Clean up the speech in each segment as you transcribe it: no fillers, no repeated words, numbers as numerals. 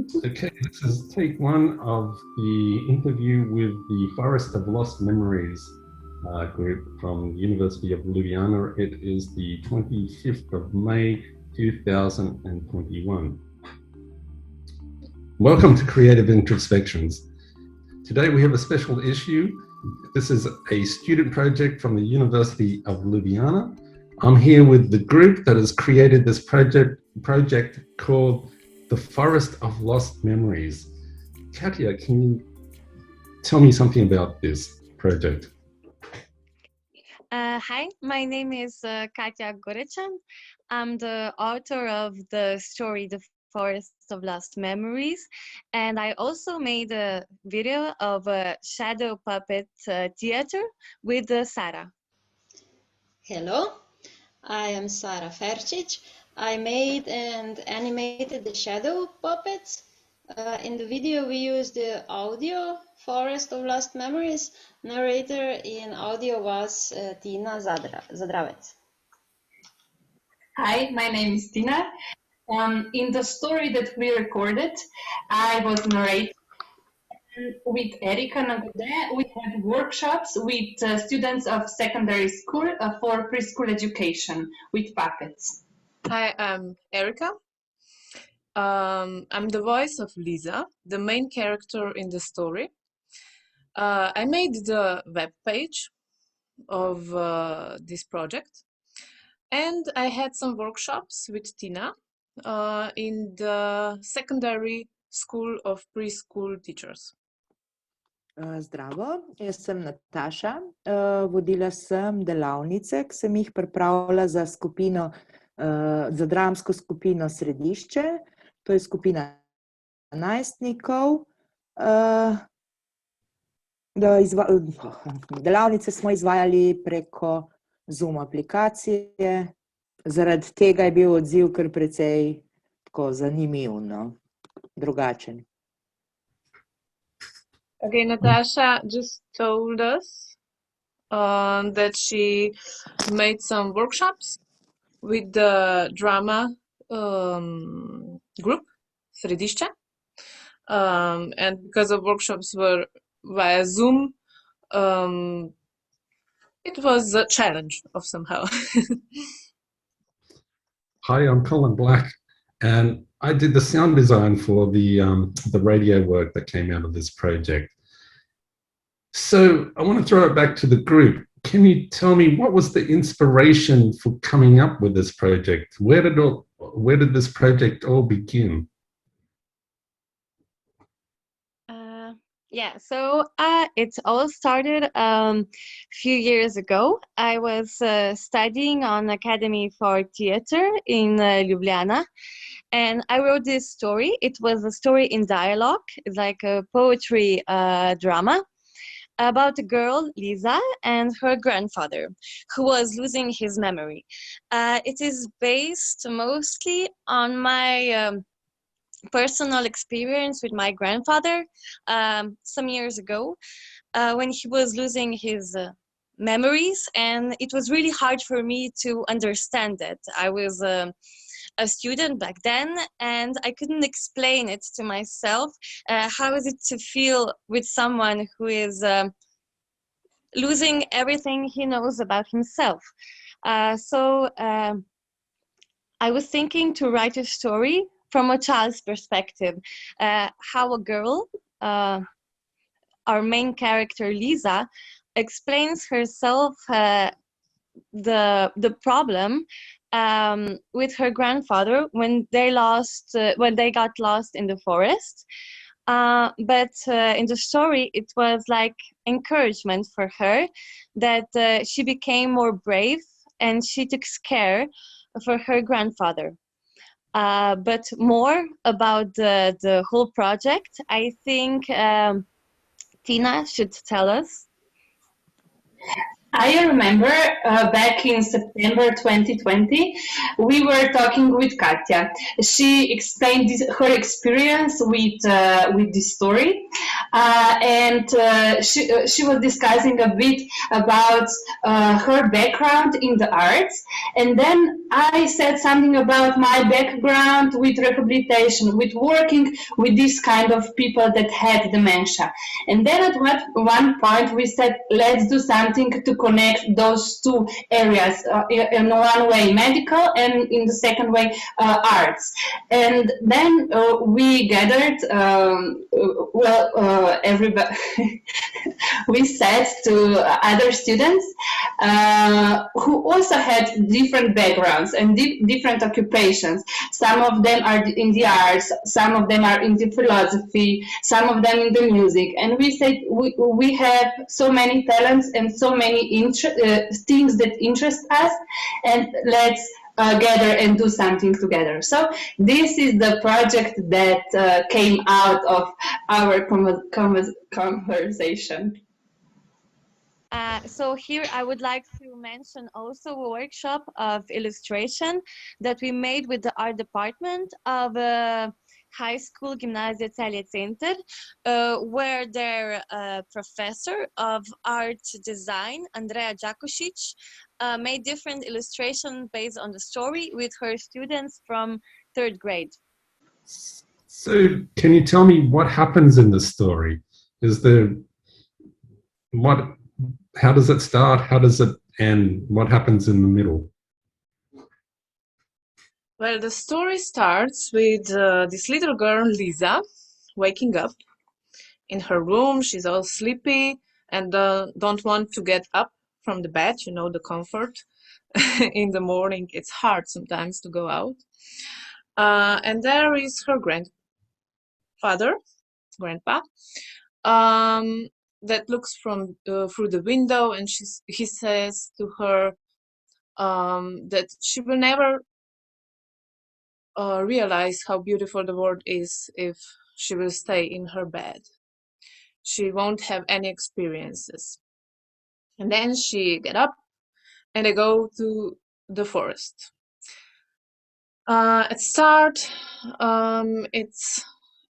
Okay, this is take one of the interview with the Forest of Lost Memories group from the University of Ljubljana. It is the 25th of May 2021. Welcome to Creative Introspections. Today we have a special issue. This is a student project from the University of Ljubljana. I'm here with the group that has created this project called The Forest of Lost Memories. Katja, can you tell me something about this project? Hi, my name is Katja Gorečan. I'm the author of the story The Forest of Lost Memories, and I also made a video of a shadow puppet theater with Sara. Hello, I am Sara Ferčič. I made and animated the shadow puppets. In the video we used the audio Forest of Lost Memories. Narrator in audio was Tina Zadravec. Hi, my name is Tina. In the story that we recorded, I was narrating with Erika Nagode. We had workshops with students of secondary school for preschool education with puppets. Hi, I'm Erika. I'm the voice of Liza, the main character in the story. I made the web page of this project, and I had some workshops with Tina in the secondary school of preschool teachers. Zdravo, jaz sem Nataša. Vodila sem delavnice, ki sem jih pripravila za za dramsko skupino Središče. To je skupina najstnikov. Delavnice smo izvajali preko Zoom aplikacije. Zaradi tega je bil odziv kar precej tako zanimiv, drugačen. Okay, Natasha just told us that she made some workshops with the drama group, Središče. And because the workshops were via Zoom, it was a challenge of somehow. Hi, I'm Colin Black, and I did the sound design for the radio work that came out of this project. So I want to throw it back to the group. Can you tell me what was the inspiration for coming up with this project? Where did this project all begin? So it all started a few years ago. I was studying on Academy for Theatre in Ljubljana, and I wrote this story. It was a story in dialogue. It's like a poetry drama about a girl, Liza, and her grandfather, who was losing his memory. It is based mostly on my personal experience with my grandfather some years ago when he was losing his memories, and it was really hard for me to understand it. I was a student back then, and I couldn't explain it to myself. How is it to feel with someone who is losing everything he knows about himself? So I was thinking to write a story from a child's perspective, how a girl, our main character Liza, explains herself the problem with her grandfather when they got lost in the forest. But in the story, it was like encouragement for her that she became more brave and she took care for her grandfather. But more about the whole project, I think Tina should tell us. I remember back in September 2020, we were talking with Katja. She explained her experience with this story, and she was discussing a bit about her background in the arts. And then I said something about my background with rehabilitation, with working with this kind of people that had dementia. And then at one point we said, let's do something to connect those two areas, in one way medical and in the second way arts. And then we gathered, everybody, we said to other students who also had different backgrounds and different occupations. Some of them are in the arts, some of them are in the philosophy, some of them in the music. And we said we have so many talents and so many things that interest us, and let's gather and do something together. So this is the project that came out of our conversation. So here I would like to mention also a workshop of illustration that we made with the art department of high school Gimnazija Celje Center, where their professor of art design, Andrea Đakošić, made different illustrations based on the story with her students from 3rd grade. So can you tell me what happens in the story? How does it start? How does it end? What happens in the middle? Well, the story starts with this little girl, Liza, waking up in her room. She's all sleepy and don't want to get up from the bed, you know, the comfort. In the morning, it's hard sometimes to go out. And there is her grandpa, that looks from through the window, and he says to her that she will never realize how beautiful the world is if she will stay in her bed. She won't have any experiences. And then she get up and they go to the forest. At start,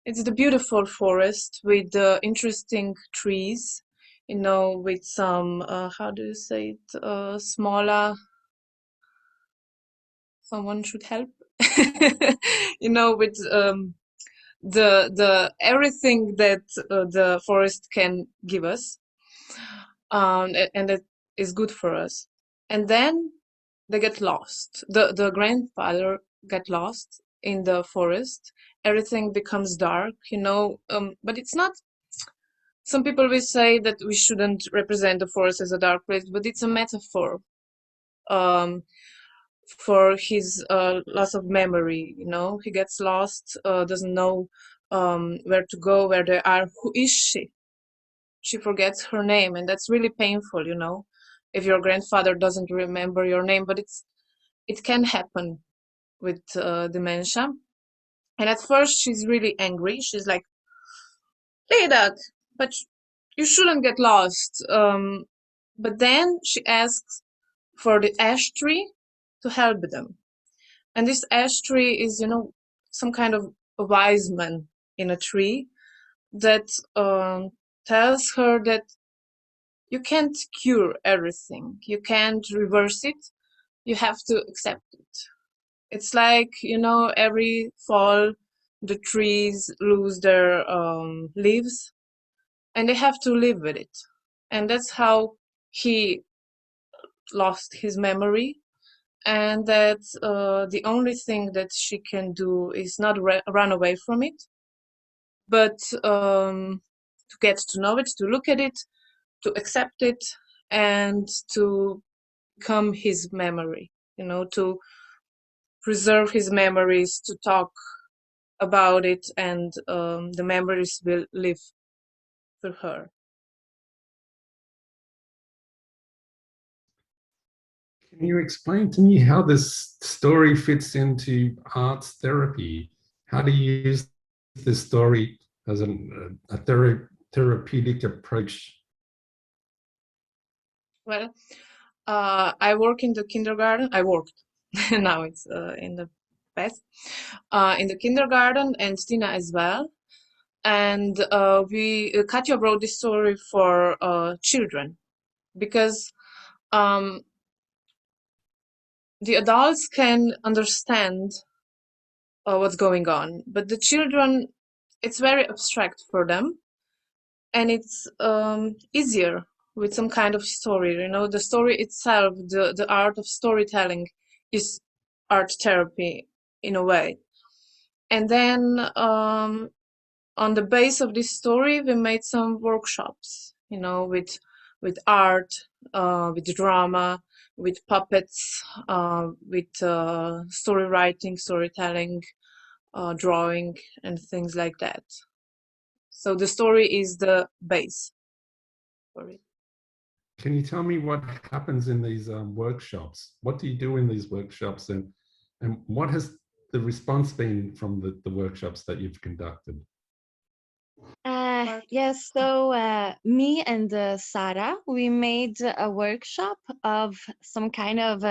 it's the beautiful forest with the interesting trees, you know, with some how do you say it, smaller. Someone should help. You know, with the everything that the forest can give us, and that is good for us. And then they get lost. The grandfather get lost in the forest. Everything becomes dark, you know, but it's not. Some people will say that we shouldn't represent the forest as a dark place, but it's a metaphor for his loss of memory. You know, he gets lost, doesn't know where to go, where they are. Who is she? She forgets her name, and that's really painful, you know, if your grandfather doesn't remember your name. But it can happen with dementia. And at first she's really angry. She's like, "Hey, Dad, but you shouldn't get lost." But then she asks for the ash tree to help them. And this ash tree is, you know, some kind of a wise man in a tree that tells her that you can't cure everything. You can't reverse it. You have to accept it. It's like, you know, every fall, the trees lose their leaves, and they have to live with it. And that's how he lost his memory. And that the only thing that she can do is not run away from it, but to get to know it, to look at it, to accept it, and to become his memory, you know, to preserve his memories, to talk about it, and the memories will live through her. Can you explain to me how this story fits into arts therapy? How do you use this story as a therapeutic approach? Well, I work in the kindergarten. I worked. Now it's in the past. In the kindergarten, and Tina as well. And Katja wrote this story for children, because the adults can understand what's going on, but the children, it's very abstract for them, and it's easier with some kind of story. You know, the story itself, the art of storytelling is art therapy in a way. And then on the base of this story, we made some workshops, you know, with art, with drama, with puppets, with story writing, storytelling, drawing, and things like that. So the story is the base for it. Can you tell me what happens in these workshops? What do you do in these workshops, and what has the response been from the workshops that you've conducted? Yes, so me and Sara, we made a workshop of some kind of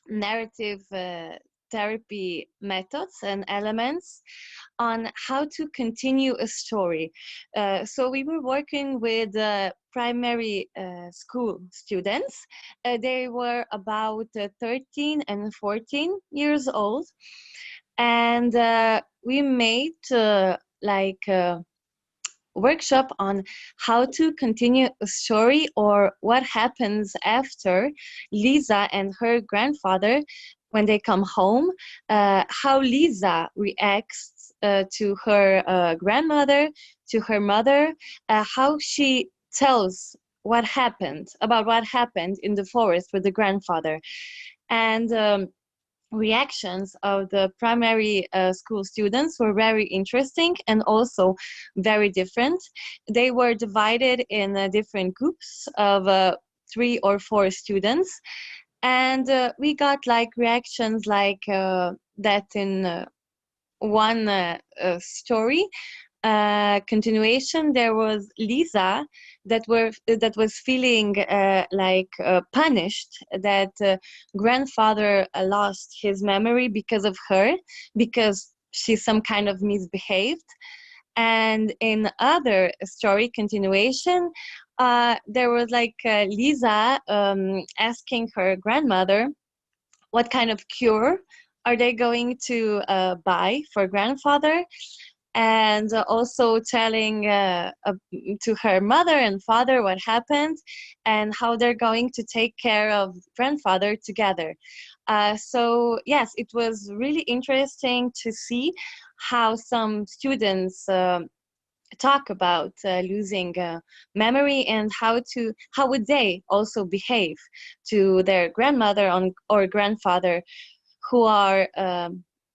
narrative therapy methods and elements on how to continue a story. So we were working with primary school students. They were about 13 and 14 years old. And we made workshop on how to continue a story, or what happens after Liza and her grandfather, when they come home, how Liza reacts to her grandmother, to her mother, how she tells what happened in the forest with the grandfather. And reactions of the primary school students were very interesting and also very different. They were divided in different groups of 3 or 4 students, and we got reactions that in one story continuation, there was Liza that was feeling punished that grandfather lost his memory because of her, because she some kind of misbehaved. And in other story continuation, there was Liza asking her grandmother what kind of cure are they going to buy for grandfather, and also telling to her mother and father what happened and how they're going to take care of grandfather together. So yes, it was really interesting to see how some students talk about losing memory, and how would they also behave to their grandmother or grandfather who are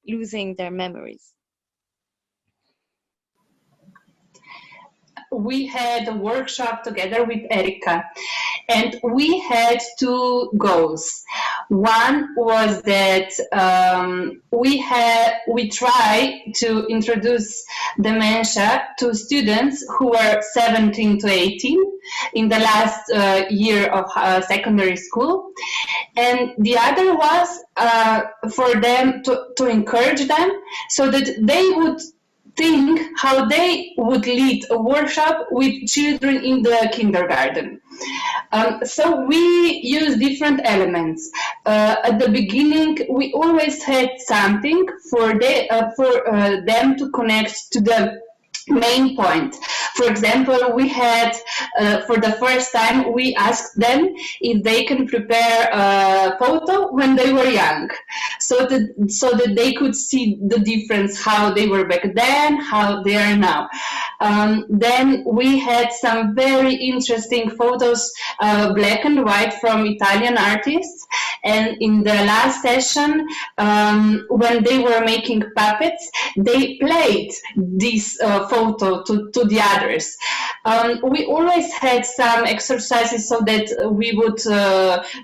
losing their memories. We had a workshop together with Erika, and we had 2 goals. One was that we try to introduce dementia to students who were 17 to 18 in the last year of secondary school, and the other was for them to encourage them so that they would think how they would lead a workshop with children in the kindergarten. So we use different elements. At the beginning, we always had something for them to connect to the main point. For example, we had, for the first time, we asked them if they can prepare a photo when they were young, so that they could see the difference, how they were back then, how they are now. Then we had some very interesting photos, black and white, from Italian artists. And in the last session, when they were making puppets, they played this photo to the others. We always had some exercises so that we would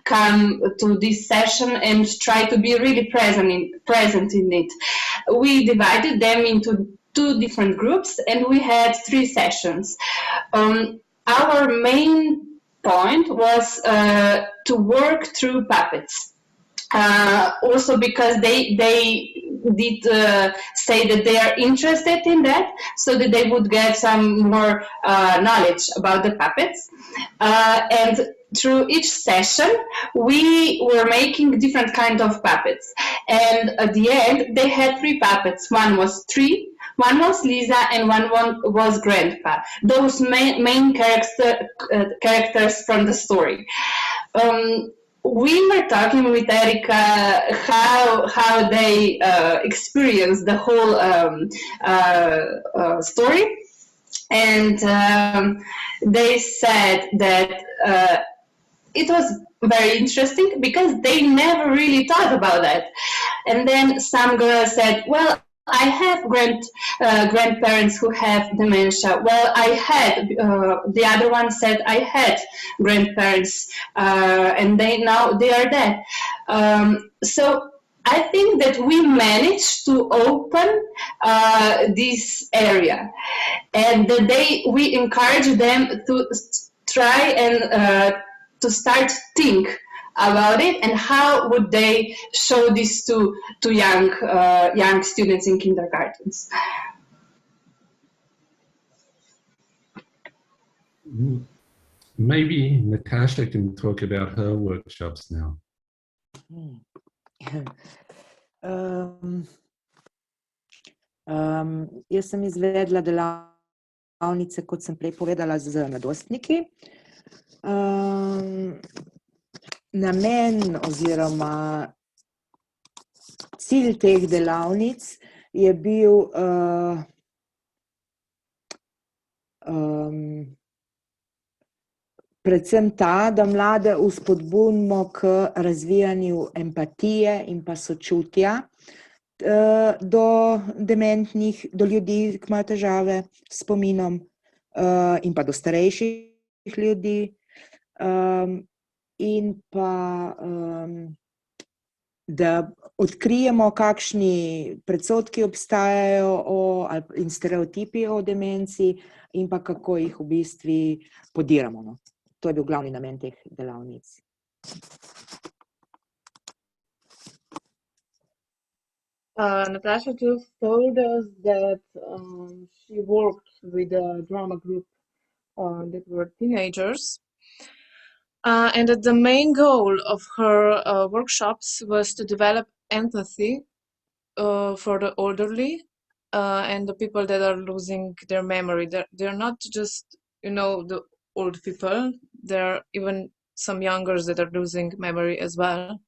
come to this session and try to be really present in it. We divided them into 2 different groups, and we had 3 sessions. Our main point was to work through puppets. Also because they did say that they are interested in that, so that they would get some more knowledge about the puppets. And through each session, we were making different kind of puppets. And at the end, they had 3 puppets. One was Tree, one was Liza, and one was Grandpa. Those main characters from the story. We were talking with Erika how they experienced the whole story, and they said that it was very interesting because they never really thought about that. And then some girl said, well, I have grandparents who have dementia. Well, I had, the other one said I had grandparents, and they are dead. So I think that we managed to open this area, and we encourage them to try and to start think about it, and how would they show this to young students in kindergartens. Maybe Nataša can talk about her workshops now. Jaz sem izvedla delavnice, kot sem prej povedala, z mladostniki. Namen oziroma cilj teh delavnic je bil predvsem ta, da mlade vzpodbudimo k razvijanju empatije in pa sočutja do dementnih, do ljudi, ki imajo težave s spominom, in pa do starejših ljudi. In pa da odkrijemo, kakšni predsodki obstajajo in stereotipi o demenciji, in pa kako jih v bistvu podiramo. No. To je bil glavni namen teh delavnic. Nataša just told us that she worked with a drama group that were teenagers. And that the main goal of her workshops was to develop empathy for the elderly and the people that are losing their memory. They're not just, the old people. There are even some youngers that are losing memory as well.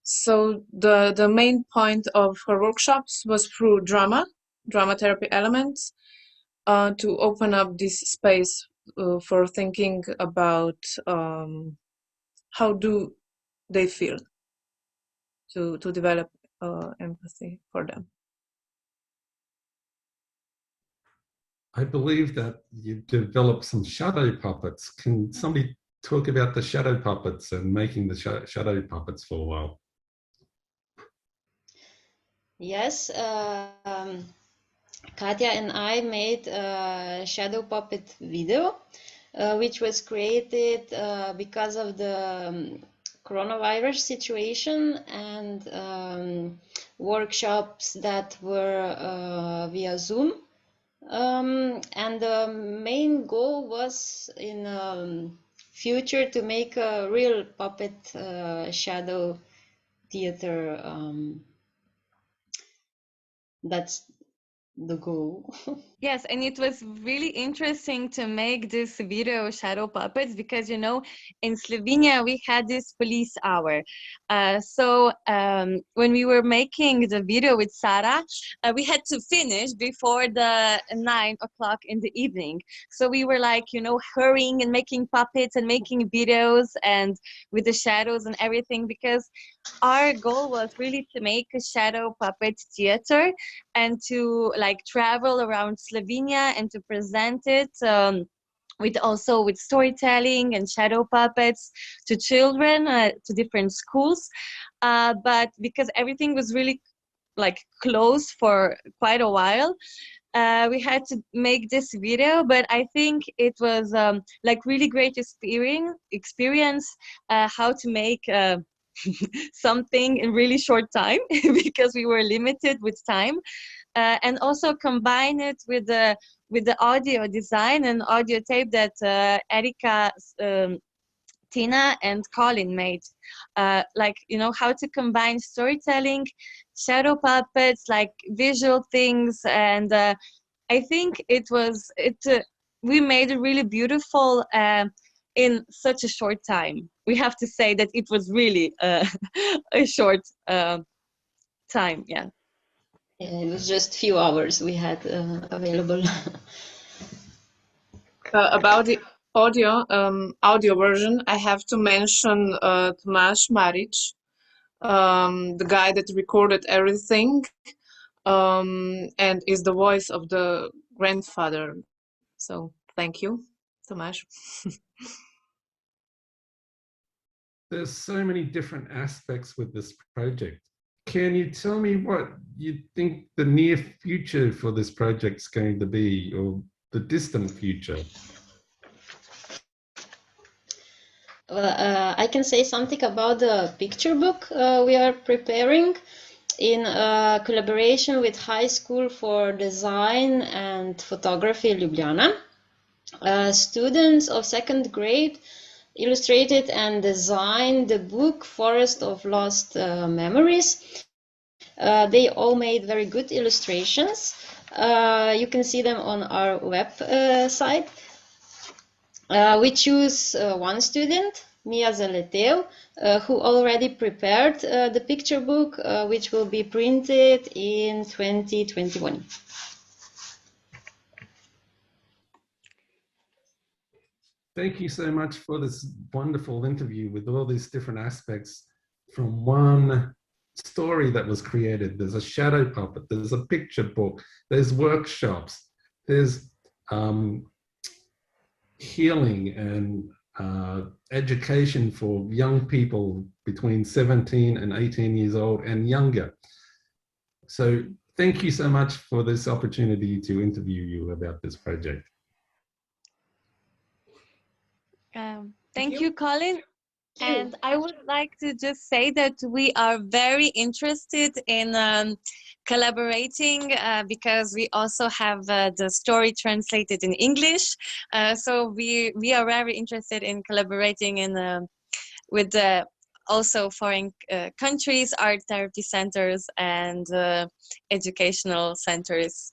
So the main point of her workshops was through drama therapy elements, to open up this space for thinking about how do they feel, to develop empathy for them. I believe that you developed some shadow puppets. Can somebody talk about the shadow puppets and making the shadow puppets for a while? Yes, Katja and I made a shadow puppet video, which was created because of the coronavirus situation and workshops that were via Zoom. And the main goal was in future to make a real puppet shadow theater. That's the goal. Yes, and it was really interesting to make this video shadow puppets because, in Slovenia we had this police hour. So when we were making the video with Sara, we had to finish before the 9 o'clock in the evening. So we were like, hurrying and making puppets and making videos and with the shadows and everything, because our goal was really to make a shadow puppet theater and to travel around Slovenia and to present it with storytelling and shadow puppets to children, to different schools. But because everything was really closed for quite a while, we had to make this video, but I think it was really great experience how to make something in really short time because we were limited with time, and also combine it with the audio design and audio tape that Erika, Tina and Colin made, like, you know, how to combine storytelling, shadow puppets, like visual things, and I think we made it really beautiful in such a short time. We have to say that it was really a short time, yeah. It was just few hours we had available. About the audio version, I have to mention Tomaž Marić, the guy that recorded everything, and is the voice of the grandfather. So thank you, Tomaž. There's so many different aspects with this project. Can you tell me what you think the near future for this project is going to be, or the distant future? Well, I can say something about the picture book we are preparing in collaboration with High School for Design and Photography Ljubljana. Students of 2nd grade illustrated and designed the book Forest of Lost Memories. They all made very good illustrations. You can see them on our website. We choose one student, Mia Zaleteu, who already prepared the picture book, which will be printed in 2021. Thank you so much for this wonderful interview with all these different aspects from one story that was created. There's a shadow puppet, there's a picture book, there's workshops, there's healing and education for young people between 17 and 18 years old and younger. So thank you so much for this opportunity to interview you about this project. Thank you, Colin. And I would like to just say that we are very interested in collaborating because we also have the story translated in English. So we are very interested in collaborating with also foreign countries, art therapy centers, and educational centers.